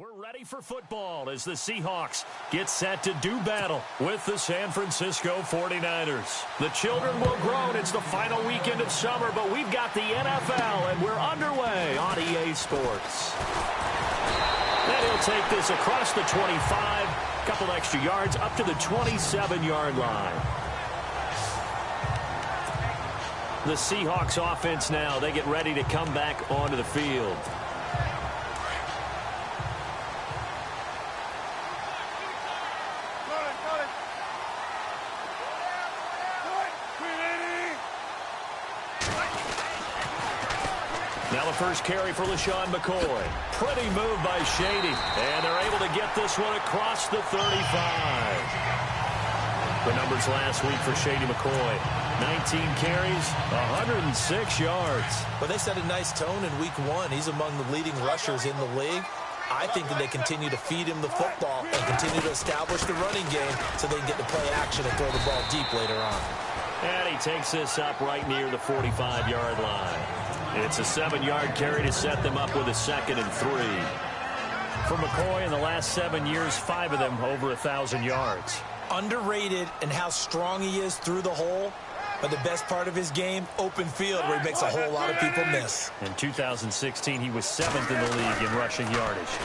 We're ready for football as the Seahawks get set to do battle with the San Francisco 49ers. The children will grow, and it's the final weekend of summer, but we've got the NFL, and we're underway on EA Sports. And he'll take this across the 25, a couple extra yards, up to the 27-yard line. The Seahawks offense now, they get ready to come back onto the field. Now the first carry for LaShawn McCoy. Pretty move by Shady. And they're able to get this one across the 35. The numbers last week for Shady McCoy. 19 carries, 106 yards. Well, they set a nice tone in week one. He's among the leading rushers in the league. I think that they continue to feed him the football and continue to establish the running game so they can get to play action and throw the ball deep later on. And he takes this up right near the 45-yard line. It's a 7-yard carry to set them up with a 2nd and 3. For McCoy, in the last 7 years, 5 of them over 1,000 yards. Underrated in how strong he is through the hole, but the best part of his game, open field, where he makes a whole lot of people miss. In 2016, he was 7th in the league in rushing yardage.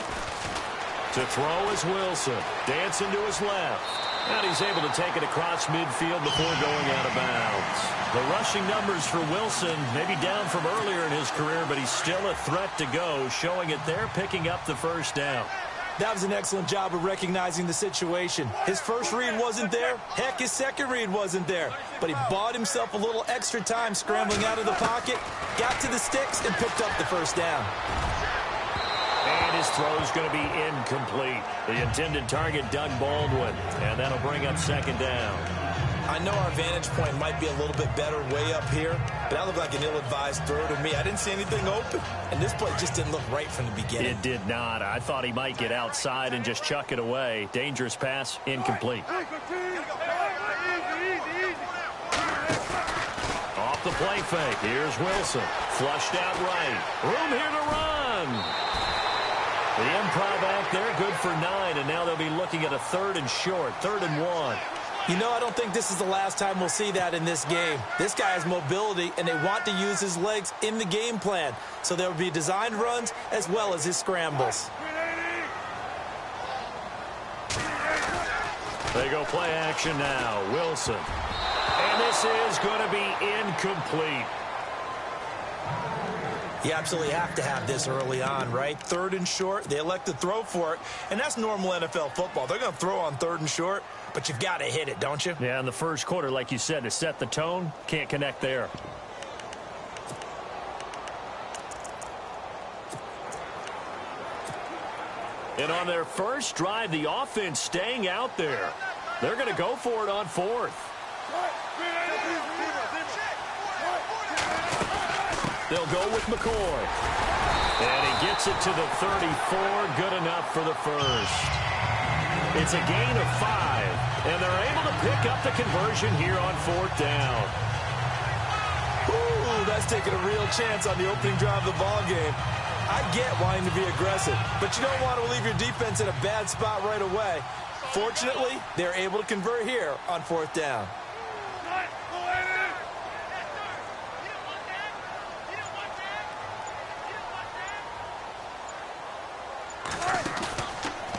To throw is Wilson. Dancing to his left. And he's able to take it across midfield before going out of bounds. The rushing numbers for Wilson maybe down from earlier in his career, but he's still a threat to go, showing it there, picking up the first down. That was an excellent job of recognizing the situation. His first read wasn't there. Heck, his second read wasn't there. But he bought himself a little extra time scrambling out of the pocket, got to the sticks, and picked up the first down. And his throw is going to be incomplete. The intended target, Doug Baldwin, and that'll bring up 2nd down. I know our vantage point might be a little bit better way up here, but that looked like an ill-advised throw to me. I didn't see anything open, and this play just didn't look right from the beginning. It did not. I thought he might get outside and just chuck it away. Dangerous pass, incomplete. Off the play fake. Here's Wilson. Flushed out right. Room here to run. The improv act there, good for 9, and now they'll be looking at a 3rd and short, 3rd and 1. You know, I don't think this is the last time we'll see that in this game. This guy has mobility, and they want to use his legs in the game plan. So there will be designed runs as well as his scrambles. They go play action now. Wilson. And this is going to be incomplete. You absolutely have to have this early on, right? 3rd and short, they elect to throw for it, and that's normal NFL football. They're going to throw on 3rd and short, but you've got to hit it, don't you? Yeah, in the first quarter, like you said, to set the tone, can't connect there. And on their first drive, the offense staying out there. They're going to go for it on 4th. They'll go with McCoy. And he gets it to the 34. Good enough for the first. It's a gain of 5. And they're able to pick up the conversion here on 4th down. Ooh, that's taking a real chance on the opening drive of the ball game. I get wanting to be aggressive, but you don't want to leave your defense in a bad spot right away. Fortunately, they're able to convert here on 4th down.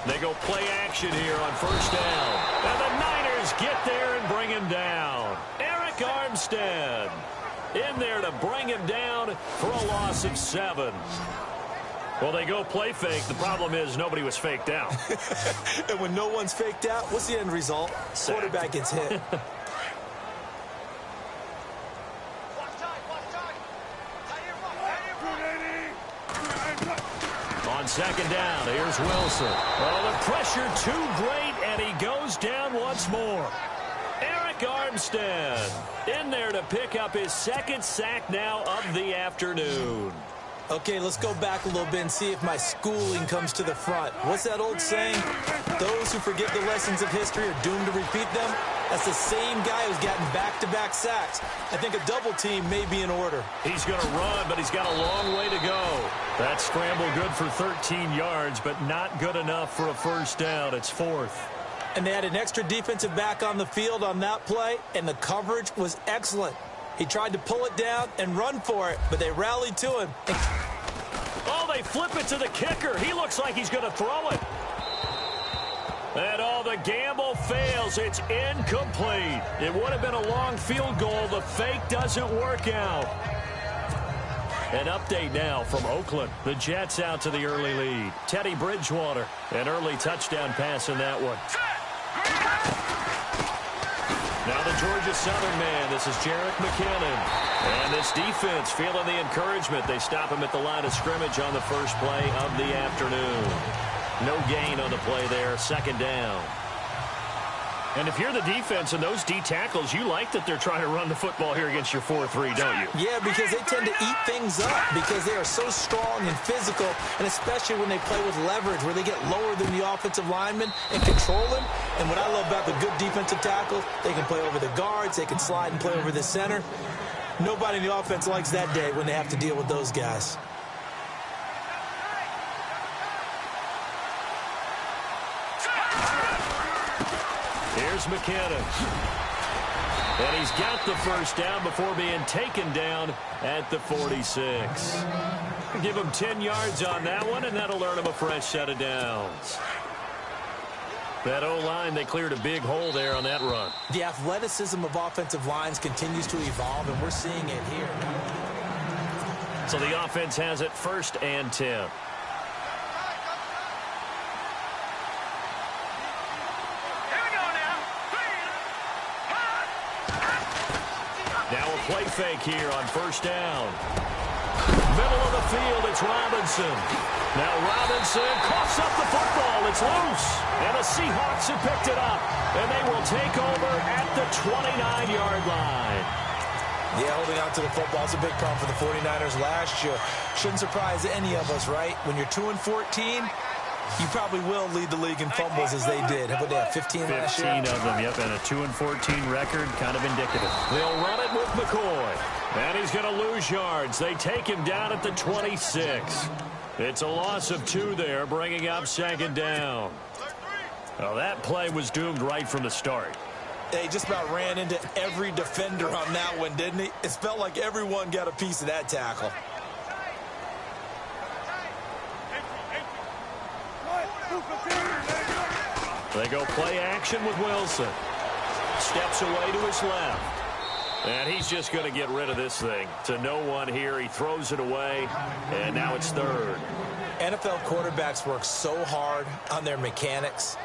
They go play action here on 1st down. And the Niners get there and bring him down. Eric Armstead in there to bring him down for a loss of 7. Well, they go play fake. The problem is nobody was faked out. And when no one's faked out, what's the end result? Sacked. Quarterback gets hit. On 2nd down, here's Wilson. Oh, the pressure too great, and he goes down once more. Eric Armstead in there to pick up his 2nd sack now of the afternoon. Okay, let's go back a little bit and see if my schooling comes to the front. What's that old saying? Those who forget the lessons of history are doomed to repeat them. That's the same guy who's gotten back-to-back sacks. I think a double team may be in order. He's going to run, but he's got a long way to go. That scramble good for 13 yards, but not good enough for a first down. It's fourth. And they had an extra defensive back on the field on that play, and the coverage was excellent. He tried to pull it down and run for it, but they rallied to him. Oh, they flip it to the kicker. He looks like he's going to throw it. And the gamble fails. It's incomplete. It would have been a long field goal. The fake doesn't work out. An update now from Oakland. The Jets out to the early lead. Teddy Bridgewater, an early touchdown pass in that one. Now the Georgia Southern man. This is Jerick McKinnon. And this defense feeling the encouragement. They stop him at the line of scrimmage on the first play of the afternoon. No gain on the play there. Second down. And if you're the defense and those D tackles, you like that they're trying to run the football here against your 4-3, don't you? Yeah, because they tend to eat things up because they are so strong and physical, and especially when they play with leverage where they get lower than the offensive lineman and control them. And what I love about the good defensive tackles, they can play over the guards, they can slide and play over the center. Nobody in the offense likes that day when they have to deal with those guys. Here's McKinnon. And he's got the first down before being taken down at the 46. Give him 10 yards on that one, and that'll earn him a fresh set of downs. That O-line, they cleared a big hole there on that run. The athleticism of offensive lines continues to evolve, and we're seeing it here. So the offense has it 1st and 10. Now a play fake here on first down. Middle of the field, it's Robinson. Now Robinson coughs up the football. It's loose. And the Seahawks have picked it up. And they will take over at the 29-yard line. Yeah, holding on to the football is a big problem for the 49ers last year. Shouldn't surprise any of us, right? When you're 2-14, you probably will lead the league in fumbles as they did. How about that, 15 last year? 15 of them, yep, and a 2-14 record, kind of indicative. They'll run it with McCoy, and he's going to lose yards. They take him down at the 26. It's a loss of 2 there, bringing up second down. Well, that play was doomed right from the start. He just about ran into every defender on that one, didn't he? It felt like everyone got a piece of that tackle. They go play action with Wilson. Steps away to his left. And he's just going to get rid of this thing. To no one here. He throws it away. And now it's 3rd. NFL quarterbacks work so hard on their mechanics.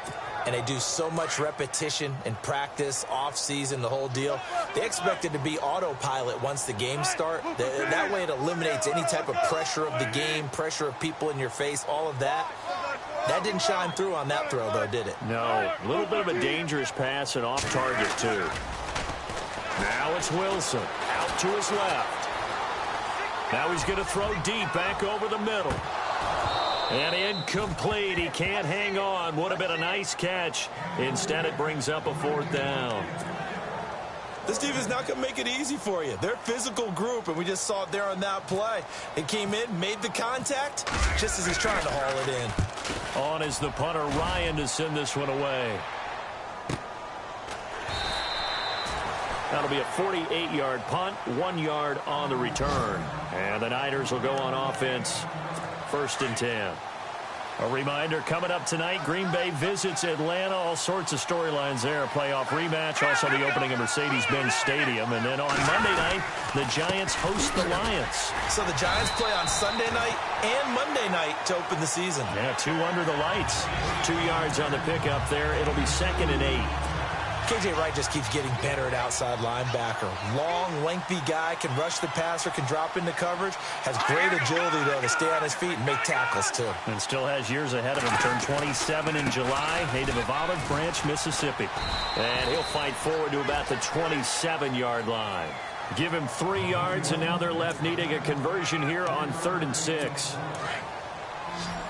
And they do so much repetition and practice, off-season, the whole deal. They expect it to be autopilot once the games start. That way it eliminates any type of pressure of the game, pressure of people in your face, all of that. That didn't shine through on that throw, though, did it? No. A little bit of a dangerous pass and off target, too. Now it's Wilson. Out to his left. Now he's going to throw deep back over the middle. And incomplete. He can't hang on. Would have been a nice catch. Instead, it brings up a 4th down. This team is not going to make it easy for you. They're a physical group, and we just saw it there on that play. It came in, made the contact, just as he's trying to haul it in. On is the punter, Ryan, to send this one away. That'll be a 48-yard punt, 1 yard on the return. And the Niners will go on offense, 1st and 10. A reminder, coming up tonight, Green Bay visits Atlanta. All sorts of storylines there. A playoff rematch, also the opening of Mercedes-Benz Stadium. And then on Monday night, the Giants host the Lions. So the Giants play on Sunday night and Monday night to open the season. Yeah, 2 under the lights. 2 yards on the pickup there. It'll be 2nd and 8. KJ Wright just keeps getting better at outside linebacker. Long, lengthy guy, can rush the passer, can drop into coverage. Has great agility, though, to stay on his feet and make tackles, too. And still has years ahead of him. Turned 27 in July. Native of Olive Branch, Mississippi. And he'll fight forward to about the 27-yard line. Give him 3 yards, and now they're left needing a conversion here on 3rd and 6.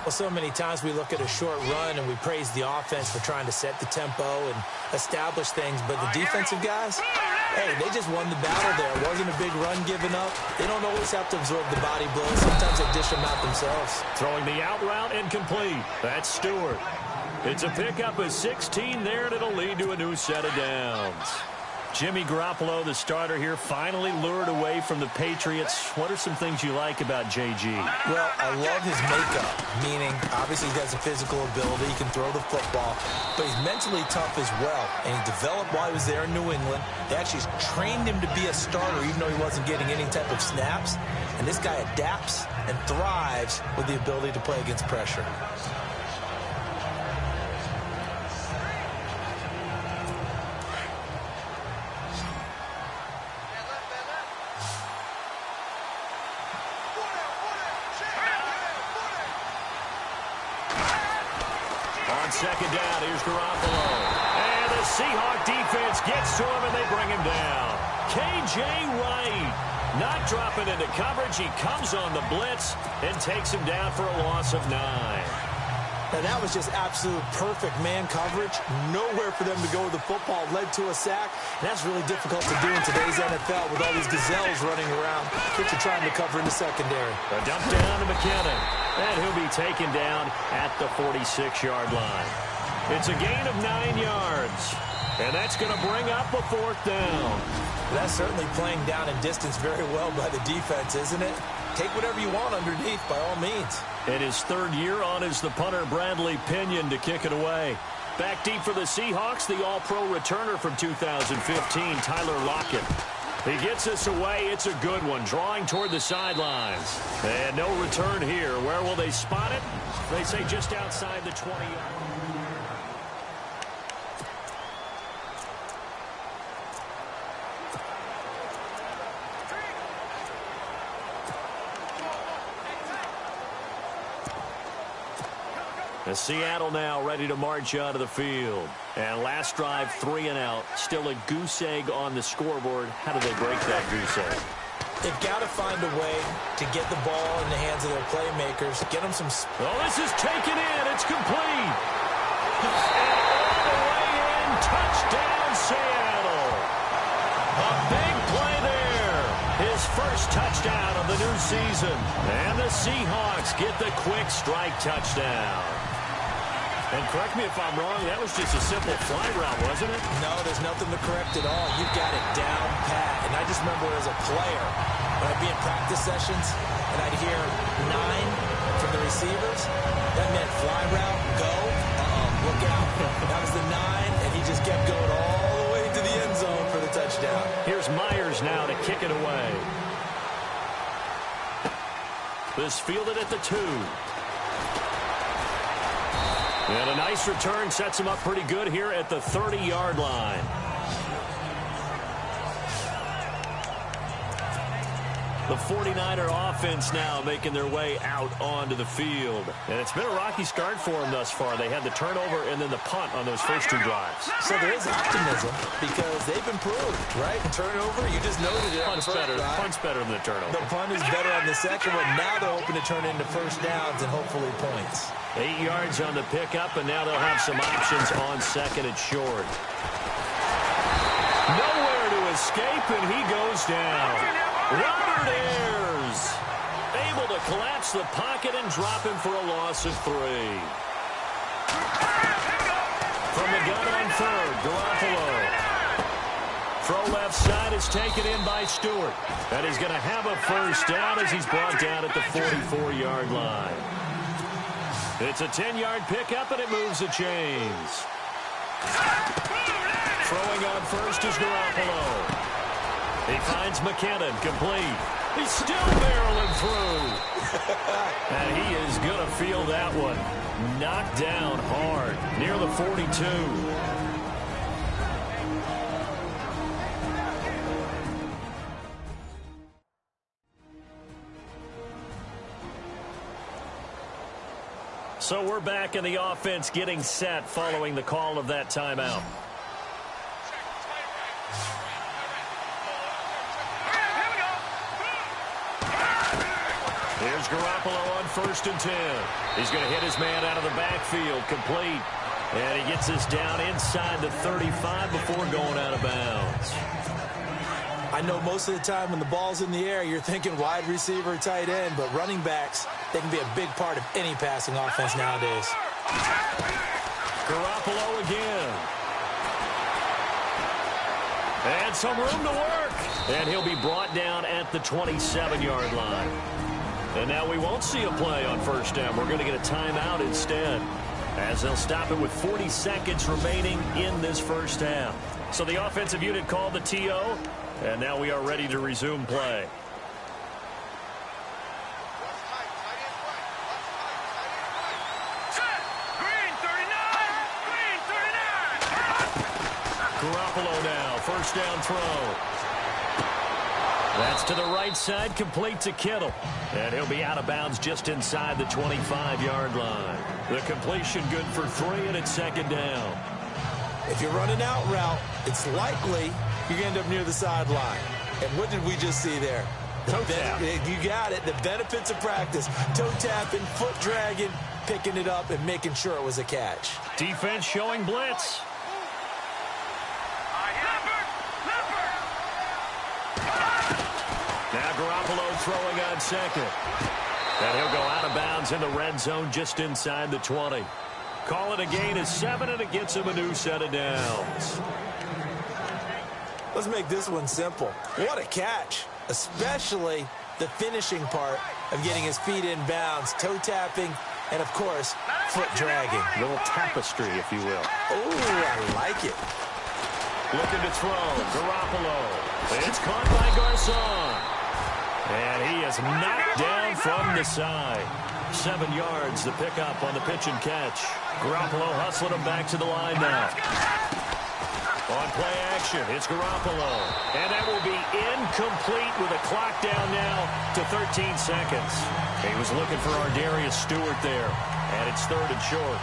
Well, so many times we look at a short run and we praise the offense for trying to set the tempo and establish things, but the defensive guys, hey, they just won the battle there. It wasn't a big run given up. They don't always have to absorb the body blows. Sometimes they dish them out themselves. Throwing the out route incomplete. That's Stewart. It's a pickup of 16 there, and it'll lead to a new set of downs. Jimmy Garoppolo, the starter here, finally lured away from the Patriots. What are some things you like about JG? Well, I love his makeup, meaning obviously he has a physical ability. He can throw the football, but he's mentally tough as well. And he developed while he was there in New England. They actually trained him to be a starter even though he wasn't getting any type of snaps. And this guy adapts and thrives with the ability to play against pressure. Second down, here's Garoppolo. And the Seahawk defense gets to him, and they bring him down. K.J. Wright not dropping into coverage. He comes on the blitz and takes him down for a loss of 9. Now, that was just absolute perfect man coverage. Nowhere for them to go with the football. Led to a sack. And that's really difficult to do in today's NFL with all these gazelles running around. Kids are trying to cover in the secondary. A dump down to McKinnon. And he'll be taken down at the 46-yard line. It's a gain of 9 yards. And that's going to bring up a 4th down. That's certainly playing down in distance very well by the defense, isn't it? Take whatever you want underneath, by all means. In his 3rd year on is the punter Bradley Pinion to kick it away. Back deep for the Seahawks, the all-pro returner from 2015, Tyler Lockett. He gets us away. It's a good one, drawing toward the sidelines. And no return here. Where will they spot it? They say just outside the 20-yard. Seattle now ready to march out of the field. And last drive, 3 and out. Still a goose egg on the scoreboard. How do they break that goose egg? They've got to find a way to get the ball in the hands of their playmakers. Get them some... Oh, this is taken in. It's complete. And all the way in. Touchdown, Seattle. A big play there. His first touchdown of the new season. And the Seahawks get the quick strike touchdown. And correct me if I'm wrong, that was just a simple fly route, wasn't it? No, there's nothing to correct at all. You've got it down pat. And I just remember as a player, when I'd be in practice sessions, and I'd hear 9 from the receivers, that meant fly route, go, look out. That was the 9, and he just kept going all the way to the end zone for the touchdown. Here's Myers now to kick it away. This fielded at the 2. And a nice return sets him up pretty good here at the 30-yard line. The 49er offense now making their way out onto the field. And it's been a rocky start for them thus far. They had the turnover and then the punt on those first 2 drives. So there is optimism because they've improved, right? Turnover, you just noted it. Punt's better than the turnover. The punt is better on the second one. Now they're hoping to turn into first downs and hopefully points. 8 yards on the pickup, and now they'll have some options on second and short. Nowhere to escape, and he goes down. Robert Ayers able to collapse the pocket and drop him for a loss of 3. From the gun on 3rd, Garoppolo. Throw left side is taken in by Stewart. And he's going to have a first down as he's brought down at the 44-yard line. It's a 10-yard pickup, and it moves the chains. Throwing on first is Garoppolo. He finds McKinnon, complete. He's still barreling through. And he is going to feel that one. Knocked down hard, near the 42. So we're back in the offense getting set following the call of that timeout. Here's Garoppolo on 1st and 10. He's going to hit his man out of the backfield, complete. And he gets this down inside the 35 before going out of bounds. I know most of the time when the ball's in the air, you're thinking wide receiver, tight end, but running backs, they can be a big part of any passing offense nowadays. Garoppolo again. And some room to work. And he'll be brought down at the 27-yard line. And now we won't see a play on 1st down. We're going to get a timeout instead, as they'll stop it with 40 seconds remaining in this first half. So the offensive unit called the TO, and now we are ready to resume play. Garoppolo now, 1st down throw. That's to the right side, complete to Kittle. And he'll be out of bounds just inside the 25-yard line. The completion good for 3, and it's 2nd down. If you're running out route, it's likely you're going to end up near the sideline. And what did we just see there? Toe tap. You got it. The benefits of practice. Toe tapping, foot dragging, picking it up, and making sure it was a catch. Defense showing blitz. Now Garoppolo throwing on 2nd. And he'll go out of bounds in the red zone just inside the 20. Call it a gain of 7, and it gets him a new set of downs. Let's make this one simple. What a catch, especially the finishing part of getting his feet in bounds, toe tapping, and, of course, foot dragging. A little tapestry, if you will. Oh, I like it. Looking to throw. Garoppolo. It's caught by Garcon. And he is knocked down from the side. 7 yards, the pickup on the pitch and catch. Garoppolo hustling him back to the line now. On play action, it's Garoppolo. And that will be incomplete with a clock down now to 13 seconds. He was looking for Ardarius Stewart there. And it's 3rd and short.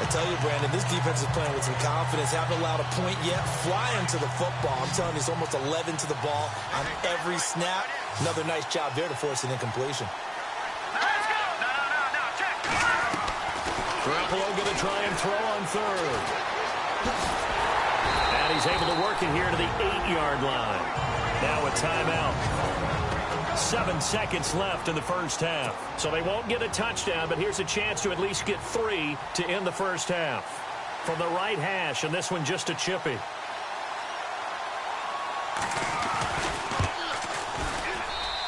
I tell you, Brandon, this defense is playing with some confidence. Haven't allowed a point yet. Flying to the football. I'm telling you, it's almost 11 to the ball on every snap. Another nice job there to force an incompletion. Garoppolo going to try and throw on 3rd. And he's able to work it here to the 8-yard line. Now a timeout. 7 seconds left in the first half. So they won't get a touchdown, but here's a chance to at least get 3 to end the first half. From the right hash, and this one just a chippy.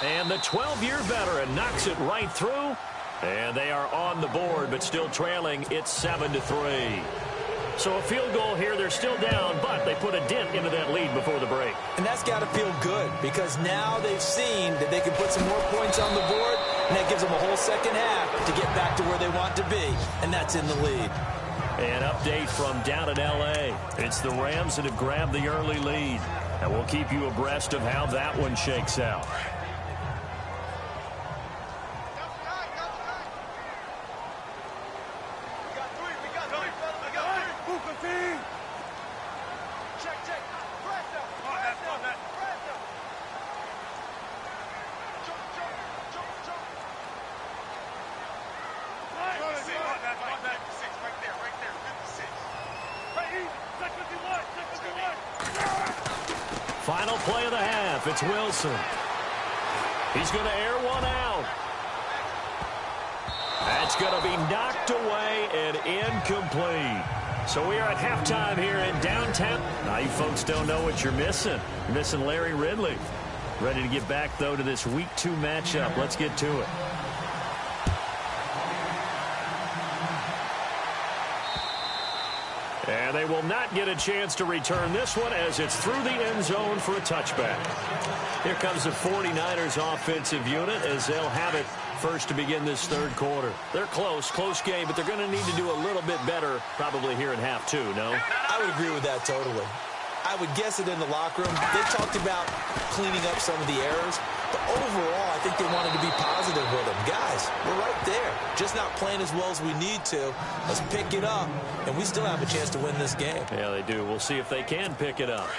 And the 12-year veteran knocks it right through. And they are on the board, but still trailing. It's 7-3. So a field goal here, they're still down, but they put a dent into that lead before the break. And that's got to feel good, because now they've seen that they can put some more points on the board, and that gives them a whole second half to get back to where they want to be, and that's in the lead. An update from down in L.A. It's the Rams that have grabbed the early lead, and we'll keep you abreast of how that one shakes out. Final play of the half. It's Wilson. He's going to air one out. That's going to be knocked away and incomplete. So we are at halftime here in downtown. Now you folks don't know what you're missing. You're missing Larry Ridley. Ready to get back, though, to this Week 2 matchup. Let's get to it. And they will not get a chance to return this one as it's through the end zone for a touchback. Here comes the 49ers offensive unit as they'll have it first to begin this third quarter. They're close game, but they're going to need to do a little bit better probably here in half 2, no? I would agree with that totally. I would guess it in the locker room. They talked about cleaning up some of the errors, but overall, I think they wanted to be positive with them. Guys, we're right there. Just not playing as well as we need to. Let's pick it up, and we still have a chance to win this game. Yeah, they do. We'll see if they can pick it up.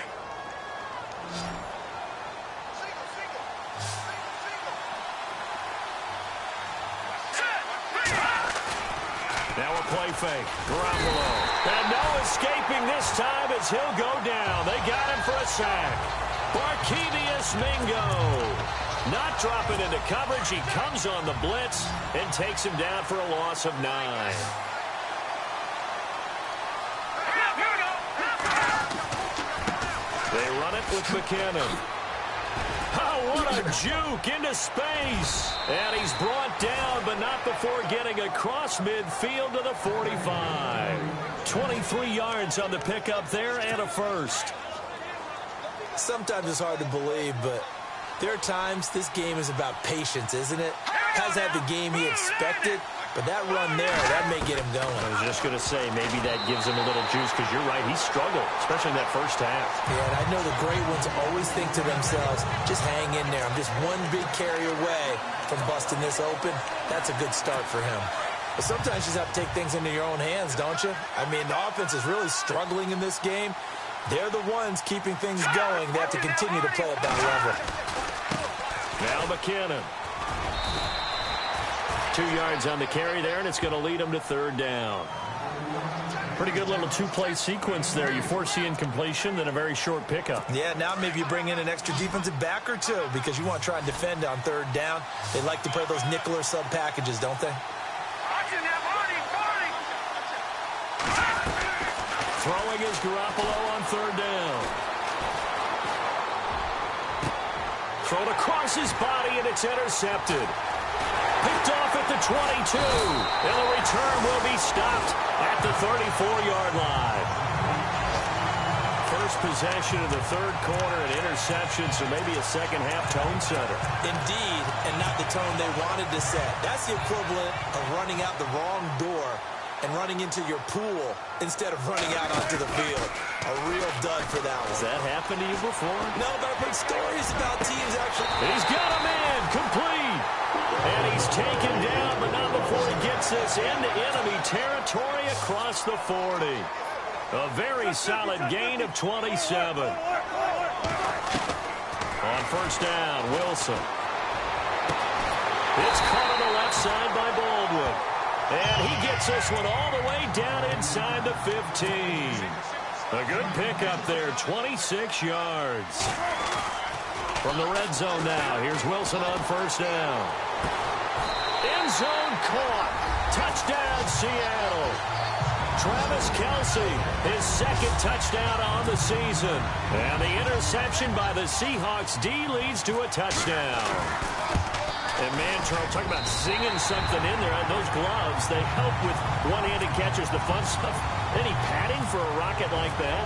Now a play fake. Garoppolo. And no escaping this time as he'll go down. They got him for a sack. Barkevious Mingo. Not dropping into coverage. He comes on the blitz and takes him down for a loss of 9. They run it with McKinnon. Oh, what a juke into space. And he's brought down, but not before getting across midfield to the 45. 23 yards on the pickup there and a first. Sometimes it's hard to believe, but there are times this game is about patience, isn't it? Has had the game he expected, but that run there, that may get him going. I was just going to say, maybe that gives him a little juice, because you're right, he struggled, especially in that first half. Yeah, and I know the great ones always think to themselves, just hang in there. I'm just one big carry away from busting this open. That's a good start for him. But sometimes you just have to take things into your own hands, don't you? I mean, the offense is really struggling in this game. They're the ones keeping things going. They have to continue to play at that level. Now McKinnon. 2 yards on the carry there, and it's going to lead him to third down. Pretty good little two-play sequence there. You force the incompletion, then a very short pickup. Yeah, now maybe you bring in an extra defensive back or two because you want to try and defend on third down. They like to play those nickel or sub packages, don't they? Throwing is Garoppolo on third down. Thrown across his body, and it's intercepted. Picked off at the 22. And the return will be stopped at the 34-yard line. First possession of the third quarter, an interception, so maybe a second-half tone setter. Indeed, and not the tone they wanted to set. That's the equivalent of running out the wrong door and running into your pool instead of running out onto the field. A real dud for that one. Has that happened to you before? No, but I've heard stories about teams actually. He's got a man, complete. And he's taken down, but not before he gets this into enemy territory across the 40. A very solid gain of 27. On first down, Wilson. It's caught on the left side by Baldwin. And he gets this one all the way down inside the 15. A good pickup there, 26 yards. From the red zone now, here's Wilson on first down. End zone caught. Touchdown, Seattle. Travis Kelce, his second touchdown on the season. And the interception by the Seahawks D leads to a touchdown. And man, Charles, talking about zinging something in there. Those gloves, they help with one-handed catches, the fun stuff. Any padding for a rocket like that?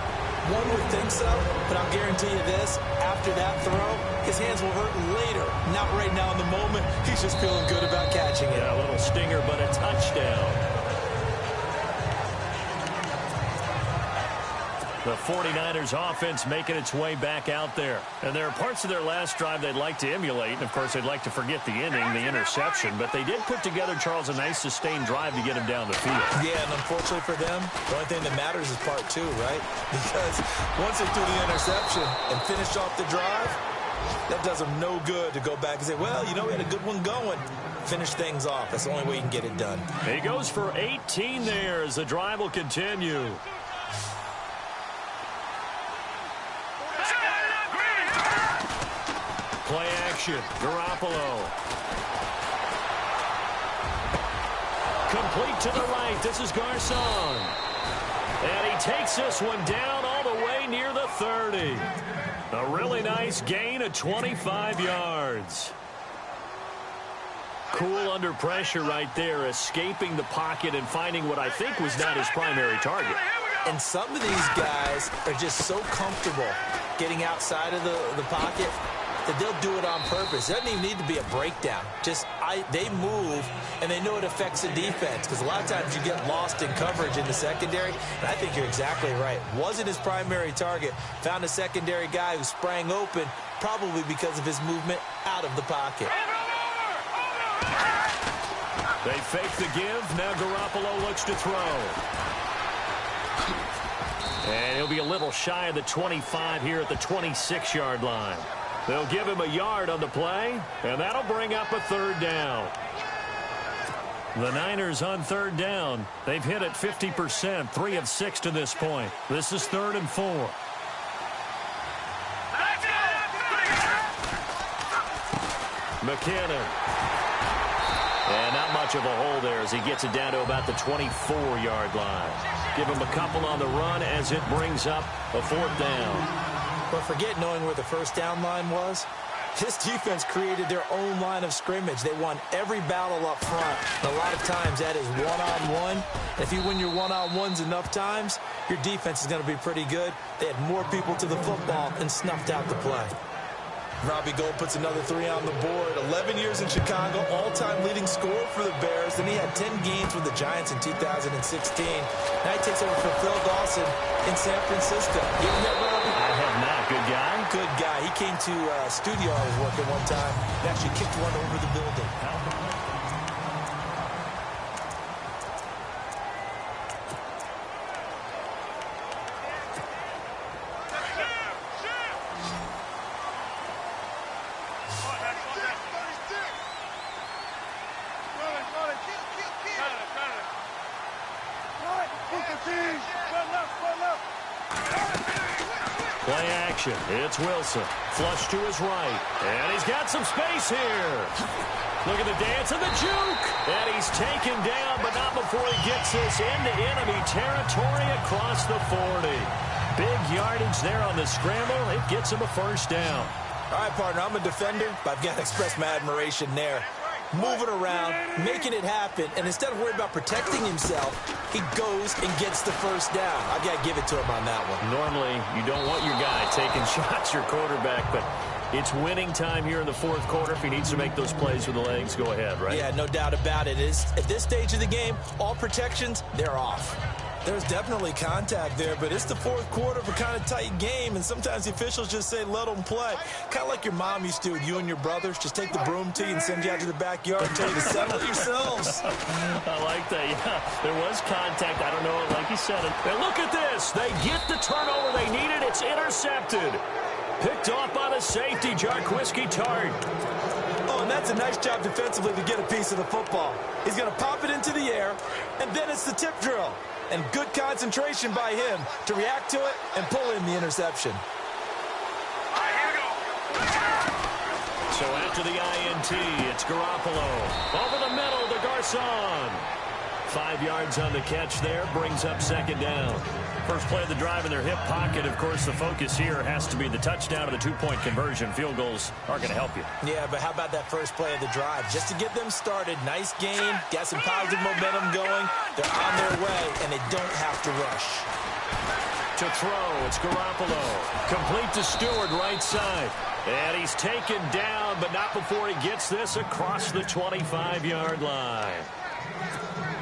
One would think so, but I'll guarantee you this. After that throw, his hands will hurt later. Not right now in the moment. He's just feeling good about catching it. Yeah, a little stinger, but a touchdown. The 49ers offense making its way back out there. And there are parts of their last drive they'd like to emulate. And, of course, they'd like to forget the ending, the interception. But they did put together, Charles, a nice sustained drive to get him down the field. Yeah, and unfortunately for them, the only thing that matters is part two, right? Because once they threw the interception and finished off the drive, that does them no good to go back and say, well, you know, we had a good one going. Finish things off. That's the only way you can get it done. He goes for 18 there as the drive will continue. Play action. Garoppolo. Complete to the right. This is Garcon. And he takes this one down all the way near the 30. A really nice gain of 25 yards. Cool under pressure right there, escaping the pocket and finding what I think was not his primary target. And some of these guys are just so comfortable getting outside of the pocket that they'll do it on purpose. It doesn't even need to be a breakdown. They move, and they know it affects the defense, because a lot of times you get lost in coverage in the secondary, and I think you're exactly right. Wasn't his primary target. Found a secondary guy who sprang open, probably because of his movement out of the pocket. They fake the give. Now Garoppolo looks to throw. And he'll be a little shy of the 25 here at the 26-yard line. They'll give him a yard on the play, and that'll bring up a third down. The Niners on third down. They've hit it 50%, 3 of 6 to this point. This is 3rd and 4. McKinnon. And not much of a hole there as he gets it down to about the 24-yard line. Give him a couple on the run as it brings up a 4th down. But forget knowing where the first down line was. This defense created their own line of scrimmage. They won every battle up front. And a lot of times that is one-on-one. And if you win your one-on-ones enough times, your defense is going to be pretty good. They had more people to the football and snuffed out the play. Robbie Gould puts another 3 on the board. 11 years in Chicago, all-time leading scorer for the Bears. Then he had 10 games with the Giants in 2016. Now he takes over for Phil Dawson in San Francisco. You ever met Robbie? I have not. Good guy? Good guy. He came to a studio I was working one time and actually kicked one over the building. Play action. It's Wilson. Flush to his right. And he's got some space here. Look at the dance and the juke. And he's taken down, but not before he gets this into enemy territory across the 40. Big yardage there on the scramble. It gets him a first down. All right, partner, I'm a defender, but I've got to express my admiration there. Moving around, making it happen, and instead of worrying about protecting himself, he goes and gets the first down. I've got to give it to him on that one. Normally, you don't want your guy taking shots, your quarterback, but it's winning time here in the 4th quarter. If he needs to make those plays with the legs, go ahead, right? Yeah, no doubt about it. At this stage of the game, all protections, they're off. There's definitely contact there, but it's the 4th quarter of a kind of tight game, and sometimes the officials just say, let them play. Kind of like your mom used to with you and your brothers. Just take the broom to you and send you out to the backyard and tell you to settle it yourselves. I like that, yeah. There was contact. I don't know, like you said it. And look at this. They get the turnover they needed. It's intercepted. Picked off by the safety, Jarquiski Tart. Oh, and that's a nice job defensively to get a piece of the football. He's going to pop it into the air, and then it's the tip drill. And good concentration by him to react to it and pull in the interception. So after the INT, it's Garoppolo. Over the middle to Garcon. 5 yards on the catch there, brings up 2nd down. First play of the drive in their hip pocket. Of course, the focus here has to be the touchdown or the 2-point conversion. Field goals aren't going to help you. Yeah, but how about that first play of the drive? Just to get them started, nice gain, got some positive momentum going. They're on their way, and they don't have to rush. To throw, it's Garoppolo. Complete to Stewart, right side. And he's taken down, but not before he gets this across the 25-yard line.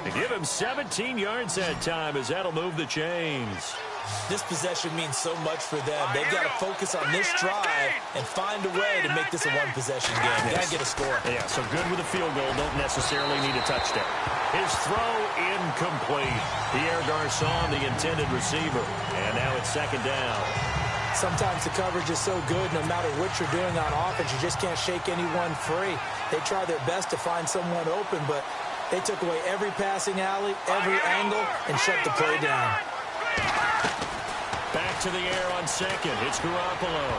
They give him 17 yards that time as that'll move the chains. This possession means so much for them. They've got to focus on this drive and find a way to make this a one-possession game. Got to get a score. Yeah, so good with a field goal. Don't necessarily need a touchdown. His throw incomplete. Pierre Garcon, the intended receiver. And now it's 2nd down. Sometimes the coverage is so good, no matter what you're doing on offense, you just can't shake anyone free. They try their best to find someone open, but they took away every passing alley, every angle, and shut the play down. Back to the air on 2nd. It's Garoppolo.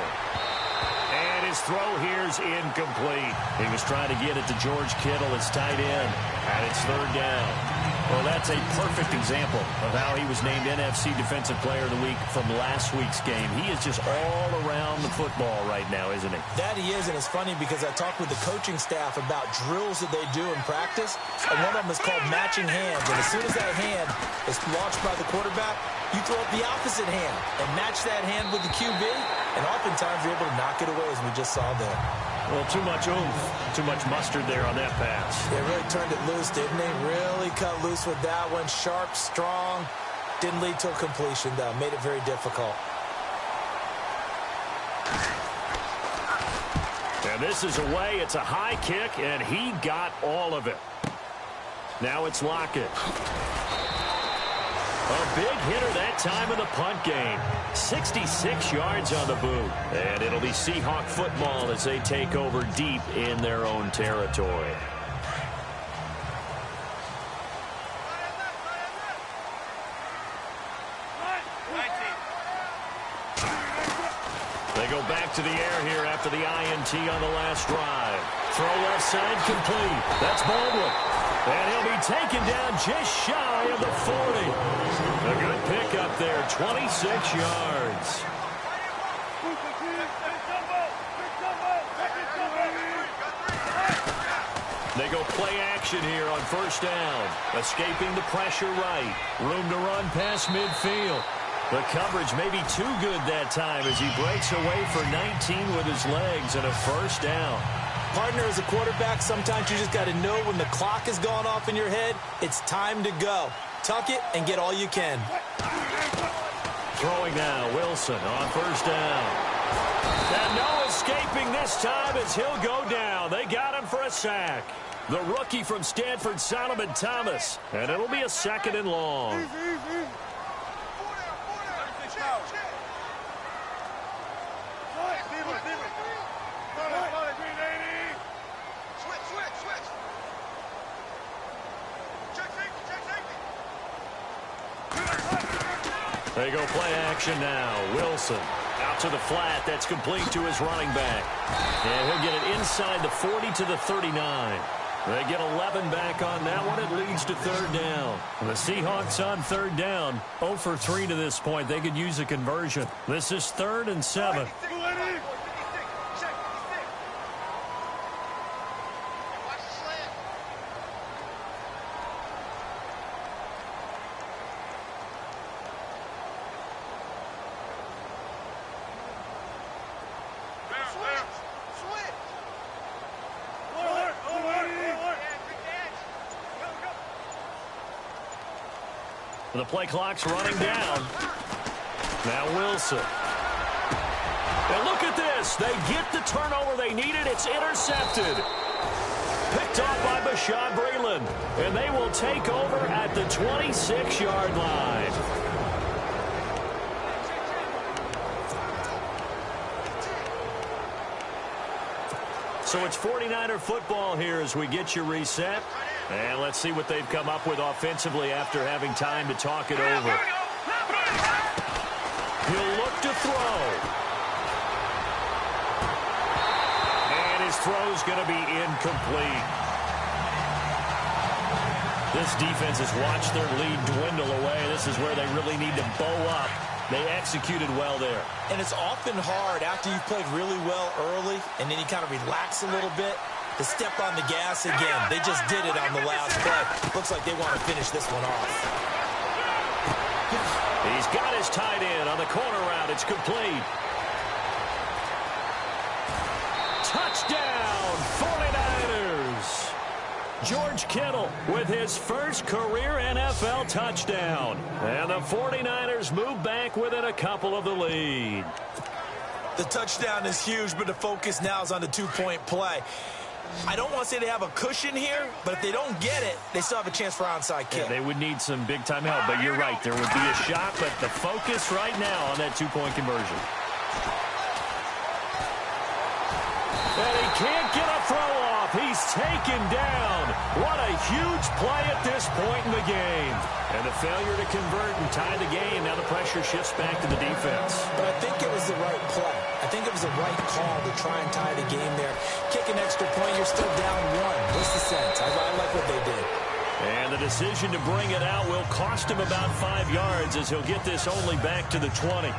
And his throw here's incomplete. He was trying to get it to George Kittle, his tight end. And it's 3rd down. Well, that's a perfect example of how he was named NFC Defensive Player of the Week from last week's game. He is just all around the football right now, isn't he? That he is, and it's funny because I talked with the coaching staff about drills that they do in practice, and one of them is called matching hands. And as soon as that hand is launched by the quarterback, you throw up the opposite hand and match that hand with the QB, and oftentimes you're able to knock it away, as we just saw there. Well, too much oomph, too much mustard there on that pass. They really turned it loose, didn't they? Really cut loose with that one. Sharp, strong. Didn't lead to a completion, though. Made it very difficult. And this is away. It's a high kick, and he got all of it. Now it's Lockett. A big hitter that time in the punt game. 66 yards on the boot. And it'll be Seahawk football as they take over deep in their own territory. They go back to the air here after the INT on the last drive. Throw left side complete. That's Baldwin. And he'll be taken down just shy of the 40. A good pickup there, 26 yards. They go play action here on first down. Escaping the pressure right. Room to run past midfield. The coverage may be too good that time as he breaks away for 19 with his legs and a first down. Partner, as a quarterback, sometimes you just got to know when the clock has gone off in your head, it's time to go. Tuck it and get all you can. Throwing now, Wilson on first down. And no escaping this time as he'll go down. They got him for a sack. The rookie from Stanford, Solomon Thomas. And it'll be a 2nd and long. They go play action now. Wilson out to the flat. That's complete to his running back. And he'll get it inside the 40 to the 39. They get 11 back on that one. It leads to 3rd down. The Seahawks on 3rd down. 0 for 3 to this point. They could use a conversion. This is 3rd and 7. The play clock's running down. Now Wilson. And look at this. They get the turnover they needed. It's intercepted. Picked off by Bashaud Breeland. And they will take over at the 26-yard line. So it's 49er football here as we get you reset. And let's see what they've come up with offensively after having time to talk it over. He'll look to throw. And his throw's going to be incomplete. This defense has watched their lead dwindle away. This is where they really need to bow up. They executed well there. And it's often hard after you've played really well early and then you kind of relax a little bit to step on the gas again. They just did it on the last play. Looks like they want to finish this one off. He's got his tight end on the corner route. It's complete. Touchdown, 49ers. George Kittle with his first career NFL touchdown. And the 49ers move back within a couple of the lead. The touchdown is huge, but the focus now is on the two-point play. I don't want to say they have a cushion here, but if they don't get it, they still have a chance for onside kick. Yeah, they would need some big-time help, but you're right. There would be a shot, but the focus right now on that two-point conversion. And he can't get a throw off. He's taken down. What a huge play at this point in the game. And the failure to convert and tie the game. Now the pressure shifts back to the defense. But I think it was the right play. I think it was the right call to try and tie the game there. Kick an extra point, you're still down 1. What's the sense? I like what they did. And the decision to bring it out will cost him about 5 yards as he'll get this only back to the 20.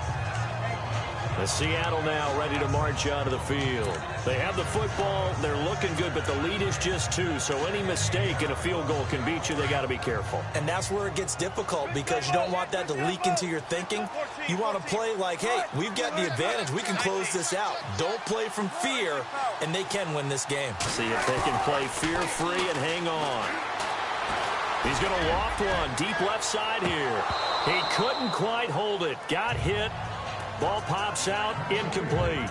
The Seattle now ready to march out of the field. They have the football. They're looking good, but the lead is just 2. So any mistake in a field goal can beat you. They got to be careful. And that's where it gets difficult because you don't want that to leak into your thinking. You want to play like, hey, we've got the advantage. We can close this out. Don't play from fear, and they can win this game. See if they can play fear-free and hang on. He's going to loft one deep left side here. He couldn't quite hold it. Got hit. Ball pops out, incomplete.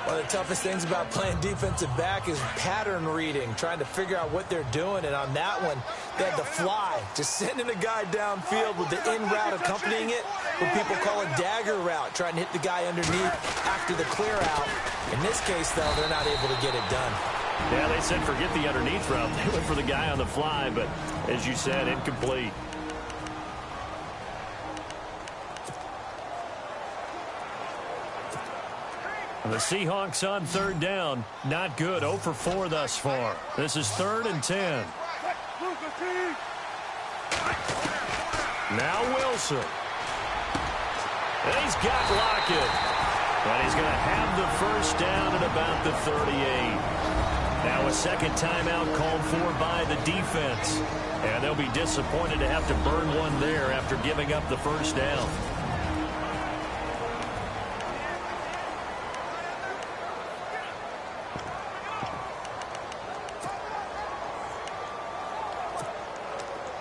One of the toughest things about playing defensive back is pattern reading, trying to figure out what they're doing. And on that one, they had the fly, just sending a guy downfield with the in route accompanying it, what people call a dagger route, trying to hit the guy underneath after the clear out. In this case, though, they're not able to get it done. Yeah, they said forget the underneath route. They went for the guy on the fly, but as you said, incomplete. The Seahawks on third down. Not good. 0 for 4 thus far. This is 3rd and 10. Now Wilson. And he's got Lockett. But he's going to have the first down at about the 38. Now a second timeout called for by the defense. And they'll be disappointed to have to burn one there after giving up the first down.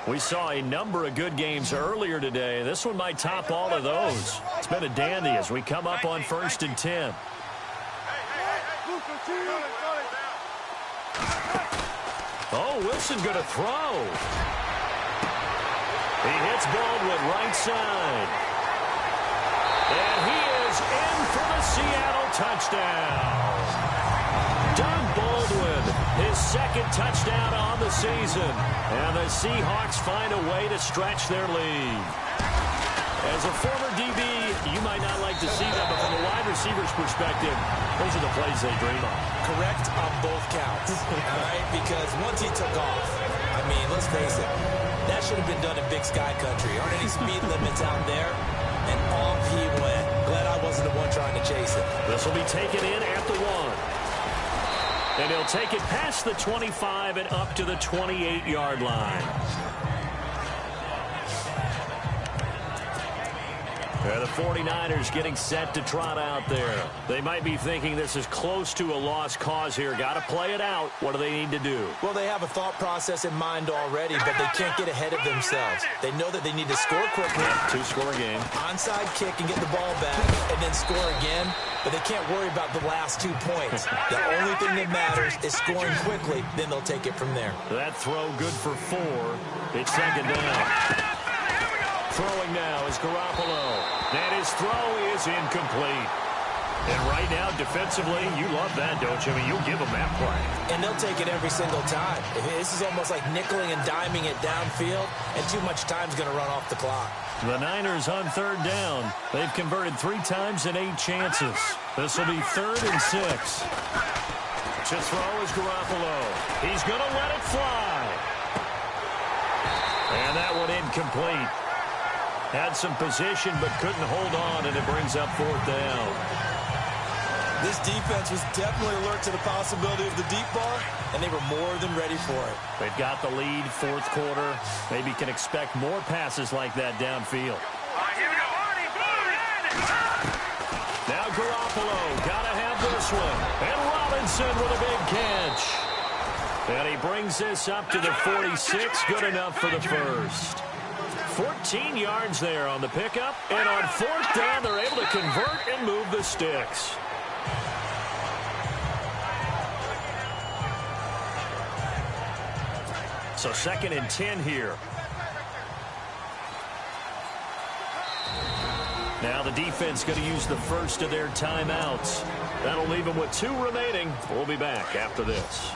We saw a number of good games earlier today. This one might top all of those. It's been a dandy as we come up on 1st and 10. Oh, Wilson going to throw. He hits Baldwin right side. And he is in for the Seattle touchdown. Doug Baldwin, his second touchdown on the season. And the Seahawks find a way to stretch their lead. As a former DB, you might not like to see that, but from a wide receiver's perspective, those are the plays they dream of. Correct on both counts, all right? Because once he took off, I mean, let's face it, that should have been done in Big Sky Country. Aren't any speed limits out there? And off he went. Glad I wasn't the one trying to chase it. This will be taken in at the 1. And he'll take it past the 25 and up to the 28-yard line. The 49ers getting set to trot out there. They might be thinking this is close to a lost cause here. Got to play it out. What do they need to do? Well, they have a thought process in mind already, but they can't get ahead of themselves. They know that they need to score quickly. Two-score game. Onside kick and get the ball back and then score again. But they can't worry about the last 2 points. The only thing that matters is scoring quickly. Then they'll take it from there. That throw good for 4. It's second down. Throwing now is Garoppolo. And his throw is incomplete. And right now, defensively, you love that, don't you? I mean, you'll give them that play. And they'll take it every single time. This is almost like nickeling and diming it downfield, and too much time's going to run off the clock. The Niners on third down. They've converted 3 times in 8 chances. This will be 3rd and 6. To throw is Garoppolo. He's going to let it fly. And that one incomplete. Had some position but couldn't hold on, and it brings up 4th down. This defense was definitely alert to the possibility of the deep ball, and they were more than ready for it. They've got the lead, 4th quarter. Maybe can expect more passes like that downfield. Now Garoppolo, gotta have this one. And Robinson with a big catch. And he brings this up to the 46, good enough for the first. 14 yards there on the pickup, and on 4th down, they're able to convert and move the sticks. So 2nd and 10 here. Now the defense going to use the first of their timeouts. That'll leave them with 2 remaining. We'll be back after this.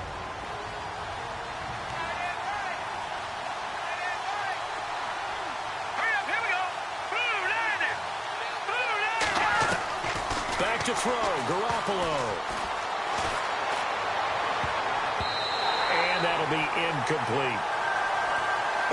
To throw, Garoppolo. And that'll be incomplete.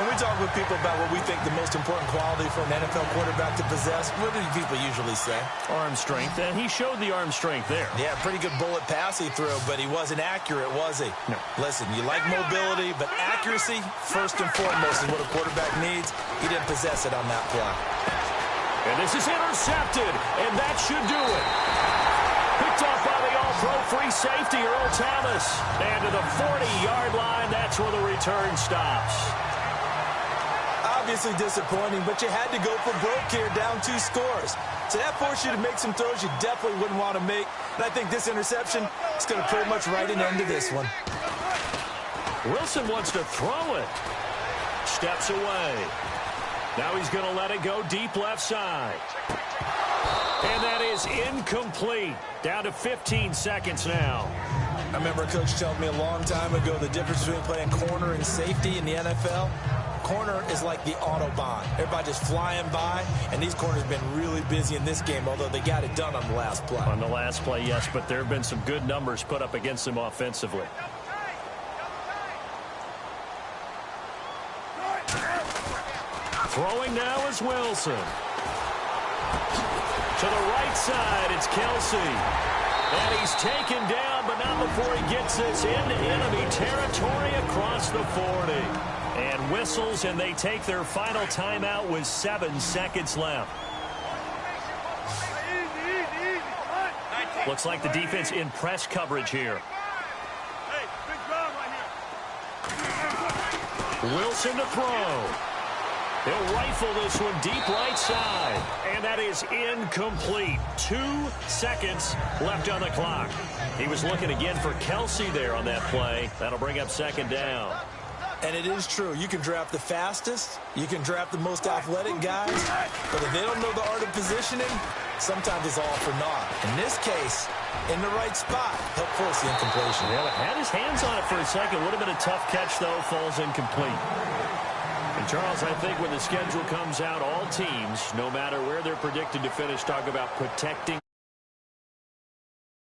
When we talk with people about what we think the most important quality for an NFL quarterback to possess, what do people usually say? Arm strength, and he showed the arm strength there. Yeah, pretty good bullet pass he threw, but he wasn't accurate, was he? No. Listen, you like mobility, but accuracy, first and foremost, is what a quarterback needs. He didn't possess it on that play. And this is intercepted, and that should do it. Picked off by the all-pro free safety, Earl Thomas. And to the 40-yard line, that's where the return stops. Obviously disappointing, but you had to go for broke here, down 2 scores. So that forced you to make some throws you definitely wouldn't want to make. And I think this interception is going to pretty much write an end to this one. Wilson wants to throw it. Steps away. Now he's going to let it go deep left side. And that is incomplete. Down to 15 seconds now. I remember a coach telling me a long time ago the difference between playing corner and safety in the NFL. corner is like the Autobahn. Everybody just flying by, and these corners have been really busy in this game, although they got it done on the last play. On the last play, yes, but there have been some good numbers put up against them offensively. Throwing now is Wilson. To the right side, it's Kelsey. And he's taken down, but not before he gets this into enemy territory across the 40. And whistles, and they take their final timeout with 7 seconds left. Looks like the defense in press coverage here. Wilson to throw. He'll rifle this one deep right side. And that is incomplete. 2 seconds left on the clock. He was looking again for Kelsey there on that play. That'll bring up second down. And it is true. You can draft the fastest. You can draft the most athletic guys. But if they don't know the art of positioning, sometimes it's all for naught. In this case, in the right spot, help force the incompletion. Yeah, had his hands on it for a second. Would have been a tough catch, though. Falls incomplete. And, Charles, I think when the schedule comes out, all teams, no matter where they're predicted to finish, talk about protecting